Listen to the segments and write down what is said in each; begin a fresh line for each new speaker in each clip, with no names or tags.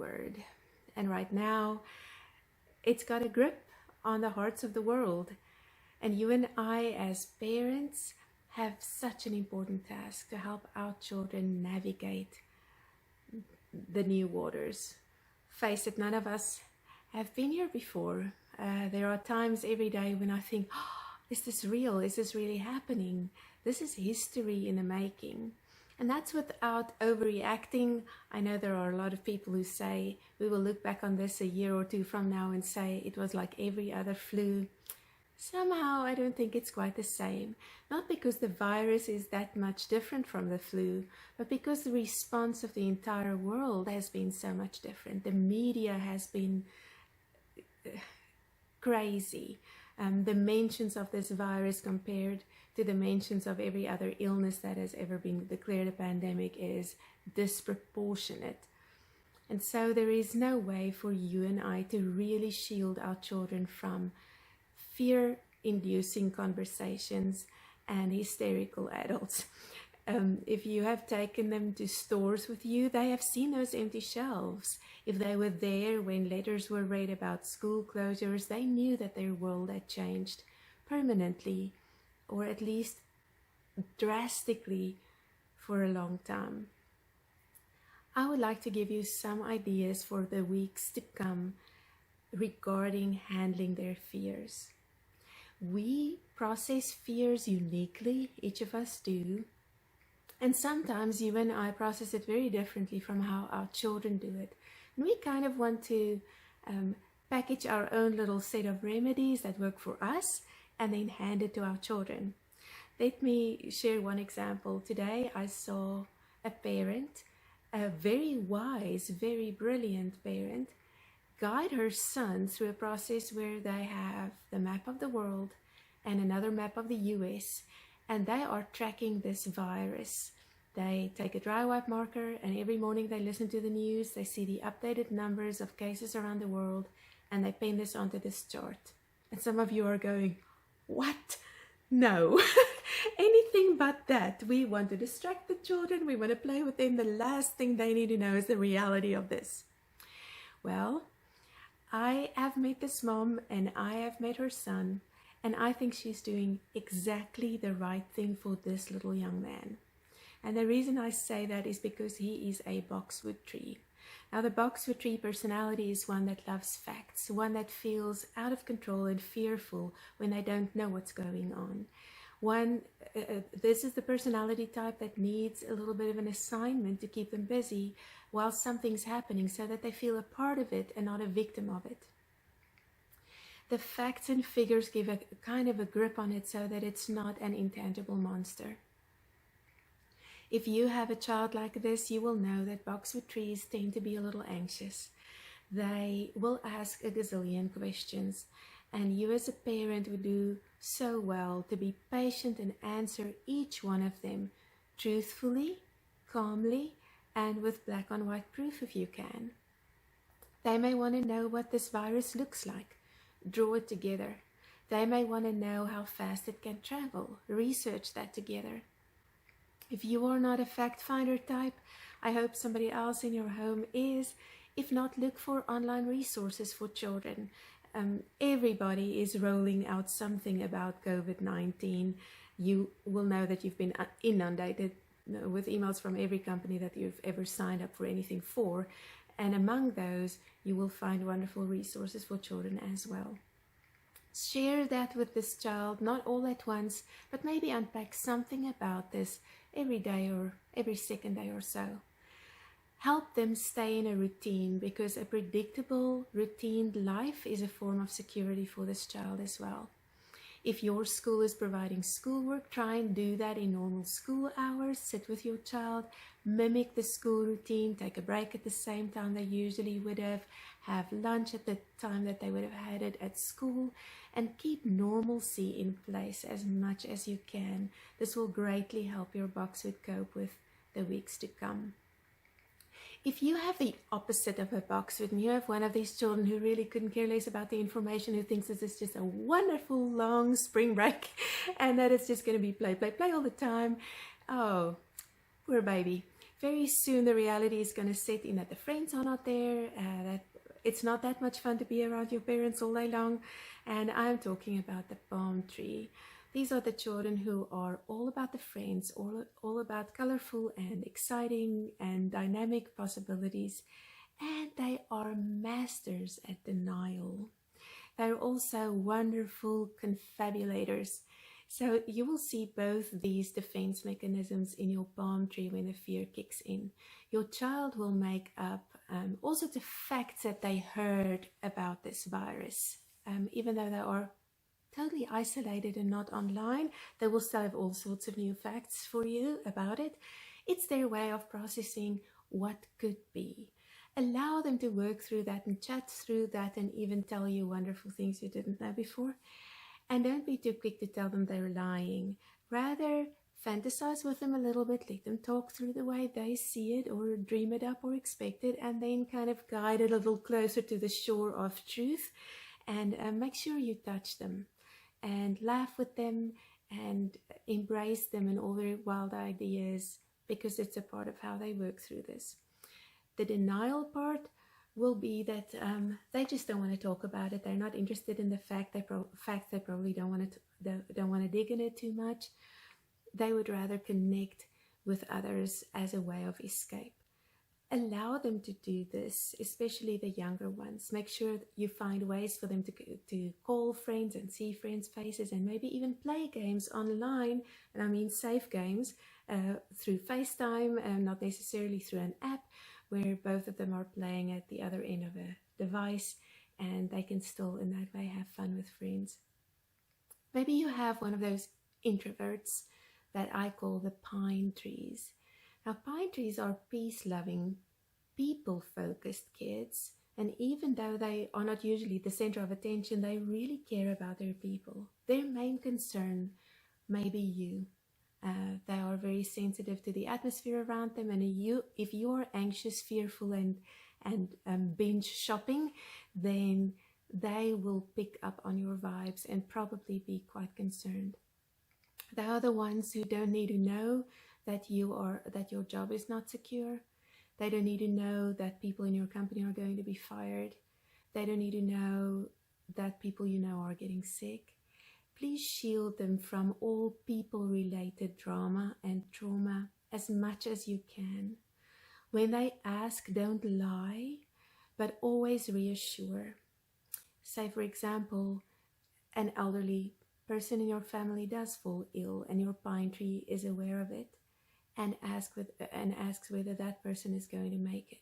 word. And right now, it's got a grip on the hearts of the world. And you and I, as parents, have such an important task to help our children navigate the new waters. Face it, none of us have been here before. There are times every day when I think, oh, is this real? Is this really happening? This is history in the making. And that's without overreacting. I know there are a lot of people who say we will look back on this a year or two from now and say it was like every other flu. Somehow I don't think it's quite the same. Not because the virus is that much different from the flu, but because the response of the entire world has been so much different. The media has been crazy. The mentions of this virus compared to the mentions of every other illness that has ever been declared a pandemic is disproportionate. And so there is no way for you and I to really shield our children from fear-inducing conversations and hysterical adults. If you have taken them to stores with you, they have seen those empty shelves. If they were there when letters were read about school closures, they knew that their world had changed permanently, or at least drastically for a long time. I would like to give you some ideas for the weeks to come regarding handling their fears. We process fears uniquely, each of us do. And sometimes you and I process it very differently from how our children do it. And we kind of want to package our own little set of remedies that work for us and then hand it to our children. Let me share one example. Today I saw a parent, a very wise, very brilliant parent, guide her son through a process where they have the map of the world and another map of the US, and they are tracking this virus. They take a dry wipe marker, and every morning they listen to the news, they see the updated numbers of cases around the world, and they pen this onto this chart. And some of you are going, what? No, anything but that. We want to distract the children, we want to play with them. The last thing they need to know is the reality of this. Well, I have met this mom and I have met her son, and I think she's doing exactly the right thing for this little young man. And the reason I say that is because he is a boxwood tree. Now, the boxwood tree personality is one that loves facts, one that feels out of control and fearful when they don't know what's going on. This is the personality type that needs a little bit of an assignment to keep them busy while something's happening so that they feel a part of it and not a victim of it. The facts and figures give a kind of a grip on it so that it's not an intangible monster. If you have a child like this, you will know that boxwood trees tend to be a little anxious. They will ask a gazillion questions, and you as a parent would do so well to be patient and answer each one of them truthfully, calmly, and with black on white proof if you can. They may want to know what this virus looks like. Draw it together. They may want to know how fast it can travel. Research that together. If you are not a fact finder type, I hope somebody else in your home is. If not, look for online resources for children. Everybody is rolling out something about COVID-19. You will know that you've been inundated with emails from every company that you've ever signed up for anything for. And among those, you will find wonderful resources for children as well. Share that with this child, not all at once, but maybe unpack something about this every day or every second day or so. Help them stay in a routine, because a predictable, routine life is a form of security for this child as well. If your school is providing schoolwork, try and do that in normal school hours. Sit with your child, mimic the school routine, take a break at the same time they usually would have lunch at the time that they would have had it at school, and keep normalcy in place as much as you can. This will greatly help your boxwood cope with the weeks to come. If you have the opposite of a boxwood and you have one of these children who really couldn't care less about the information, who thinks this is just a wonderful long spring break and that it's just going to be play all the time, oh, poor baby. very soon the reality is going to set in that the friends are not there, that it's not that much fun to be around your parents all day long. And I'm talking about the palm tree. These are the children who are all about the friends, all about colorful and exciting and dynamic possibilities. And they are masters at denial. They're also wonderful confabulators. So you will see both these defense mechanisms in your palm tree when the fear kicks in. Your child will make up all sorts of facts that they heard about this virus. Even though they are totally isolated and not online, they will still have all sorts of new facts for you about it. It's their way of processing what could be. Allow them to work through that and chat through that and even tell you wonderful things you didn't know before. And don't be too quick to tell them they're lying. Rather, fantasize with them a little bit, let them talk through the way they see it or dream it up or expect it, and then kind of guide it a little closer to the shore of truth. And make sure you touch them and laugh with them and embrace them and all their wild ideas, because it's a part of how they work through this. The denial part will be that they just don't want to talk about it. They're not interested in the fact. They probably don't want to dig in it too much. They would rather connect with others as a way of escape. Allow them to do this, especially the younger ones. Make sure that you find ways for them to call friends and see friends' faces, and maybe even play games online, and I mean safe games, through FaceTime, and not necessarily through an app, where both of them are playing at the other end of a device, and they can still in that way have fun with friends. Maybe you have one of those introverts that I call the pine trees. Now, pine trees are peace-loving, people-focused kids, and even though they are not usually the center of attention, they really care about their people. Their main concern may be you. They are very sensitive to the atmosphere around them, and if you are anxious, fearful, and binge shopping, then they will pick up on your vibes and probably be quite concerned. They are the ones who don't need to know that your job is not secure. They don't need to know that people in your company are going to be fired. They don't need to know that people you know are getting sick. Please shield them from all people-related drama and trauma as much as you can. When they ask, don't lie, but always reassure. Say, for example, an elderly person in your family does fall ill and your pine tree is aware of it, and asks whether that person is going to make it.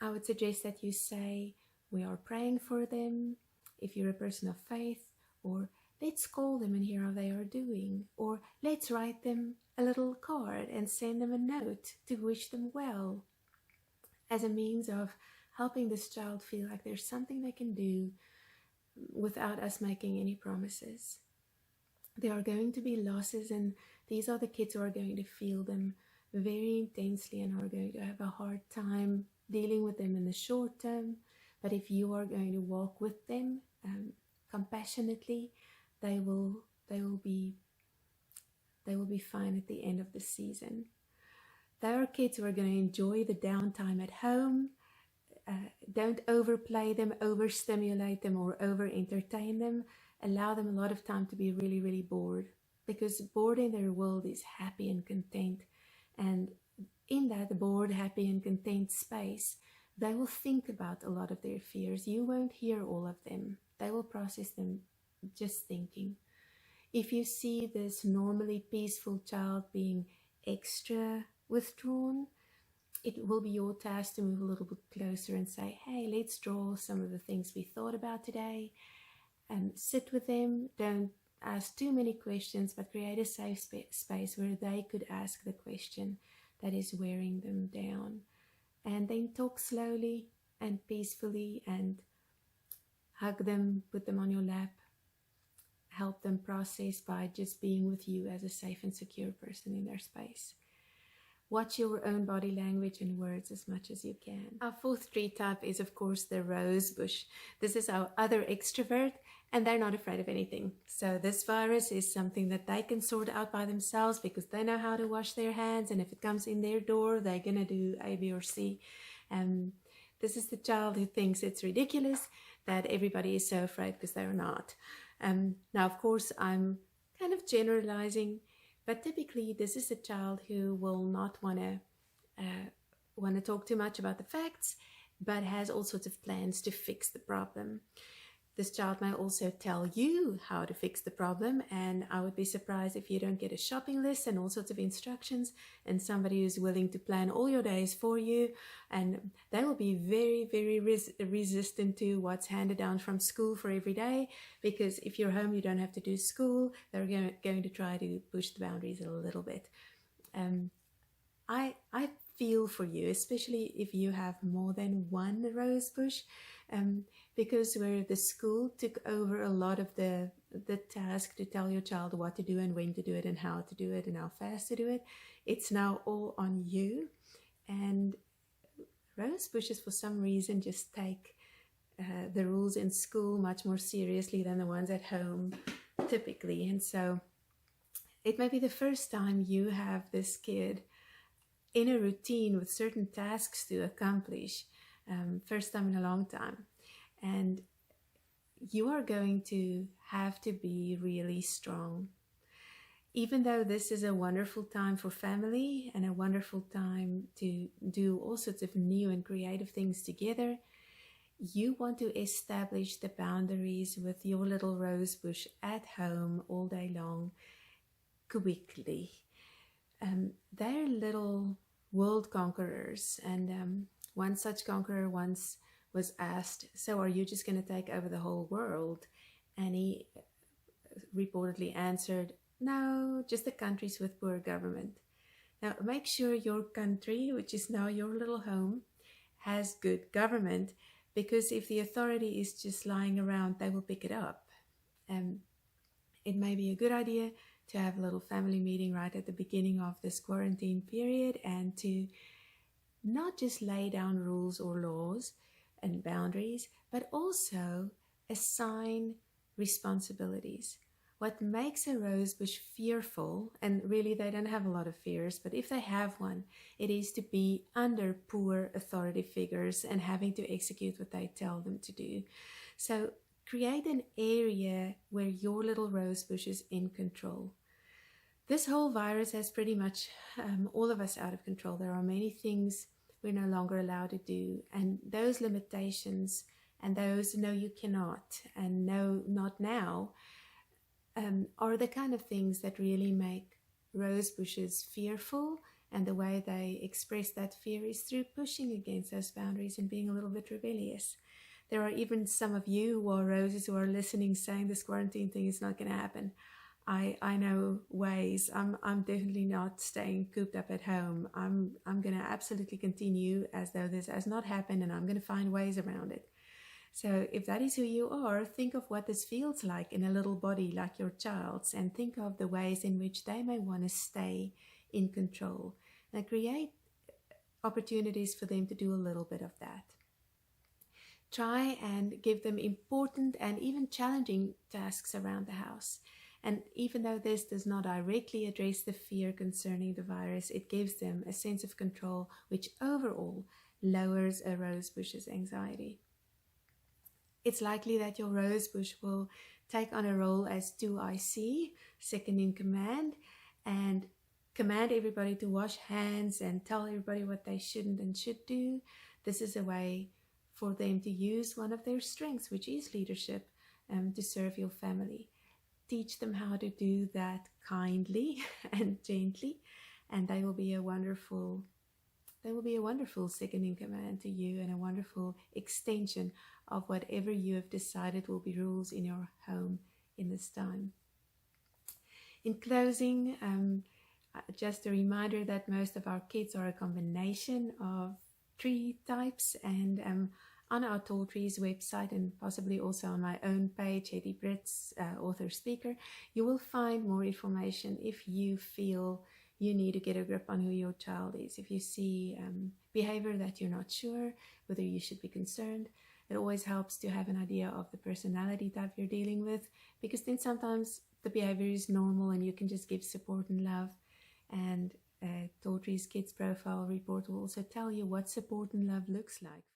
I would suggest that you say, we are praying for them, if you're a person of faith, or let's call them and hear how they are doing, or let's write them a little card and send them a note to wish them well, as a means of helping this child feel like there's something they can do without us making any promises. There are going to be losses, and these are the kids who are going to feel them very intensely and are going to have a hard time dealing with them in the short term. But if you are going to walk with them compassionately, they will be fine at the end of the season. They are kids who are going to enjoy the downtime at home. Don't overplay them, overstimulate them, or over-entertain them. Allow them a lot of time to be really, really bored, because bored in their world is happy and content. And in that bored, happy, and content space, they will think about a lot of their fears. You won't hear all of them. They will process them just thinking. If you see this normally peaceful child being extra withdrawn, it will be your task to move a little bit closer and say, hey, let's draw some of the things we thought about today, and sit with them. Don't ask too many questions, but create a safe space where they could ask the question that is wearing them down. And then talk slowly and peacefully, and hug them, put them on your lap, help them process by just being with you as a safe and secure person in their space. Watch your own body language and words as much as you can. Our fourth tree type is, of course, the rose bush. This is our other extrovert, and they're not afraid of anything. So this virus is something that they can sort out by themselves because they know how to wash their hands, and if it comes in their door, they're gonna do A, B, or C. This is the child who thinks it's ridiculous that everybody is so afraid because they're not. Now, of course, I'm kind of generalizing, but typically this is a child who will not want to talk too much about the facts, but has all sorts of plans to fix the problem. This child may also tell you how to fix the problem, and I would be surprised if you don't get a shopping list and all sorts of instructions and somebody who's willing to plan all your days for you, and they will be very, very resistant to what's handed down from school for every day, because if you're home, you don't have to do school. They're going to try to push the boundaries a little bit. I feel for you, especially if you have more than one rose bush, because where the school took over a lot of the task to tell your child what to do and when to do it and how to do it and how fast to do it, it's now all on you. And rose bushes, for some reason, just take the rules in school much more seriously than the ones at home, typically. And so it may be the first time you have this kid in a routine with certain tasks to accomplish, first time in a long time. And you are going to have to be really strong. Even though this is a wonderful time for family and a wonderful time to do all sorts of new and creative things together, you want to establish the boundaries with your little rose bush at home all day long, quickly. They're little world conquerors, and one such conqueror once was asked, so are you just going to take over the whole world? And he reportedly answered, no, just the countries with poor government. Now make sure your country, which is now your little home, has good government, because if the authority is just lying around, they will pick it up. It may be a good idea to have a little family meeting right at the beginning of this quarantine period, and to not just lay down rules or laws and boundaries, but also assign responsibilities. What makes a rosebush fearful, and really they don't have a lot of fears, but if they have one, it is to be under poor authority figures and having to execute what they tell them to do. So create an area where your little rosebush is in control. This whole virus has pretty much all of us out of control. There are many things we're no longer allowed to do, and those limitations and those no you cannot and no not now are the kind of things that really make rose bushes fearful, and the way they express that fear is through pushing against those boundaries and being a little bit rebellious. There are even some of you who are roses who are listening saying this quarantine thing is not going to happen. I know ways. I'm definitely not staying cooped up at home. I'm going to absolutely continue as though this has not happened, and I'm going to find ways around it. So if that is who you are, think of what this feels like in a little body like your child's, and think of the ways in which they may want to stay in control, and create opportunities for them to do a little bit of that. Try and give them important and even challenging tasks around the house. And even though this does not directly address the fear concerning the virus, it gives them a sense of control, which overall lowers a rosebush's anxiety. It's likely that your rosebush will take on a role as 2IC, second in command, and command everybody to wash hands and tell everybody what they shouldn't and should do. This is a way for them to use one of their strengths, which is leadership, to serve your family. Teach them how to do that kindly and gently, and they will be a wonderful second in command to you, and a wonderful extension of whatever you have decided will be rules in your home in this time. In closing, just a reminder that most of our kids are a combination of tree types, and on our Tall Trees website, and possibly also on my own page, Hetty Brits, author speaker, you will find more information if you feel you need to get a grip on who your child is. If you see behavior that you're not sure whether you should be concerned, It always helps to have an idea of the personality type you're dealing with, because then sometimes the behavior is normal and you can just give support and love. And Tawdry's Kids Profile Report will also tell you what support and love looks like.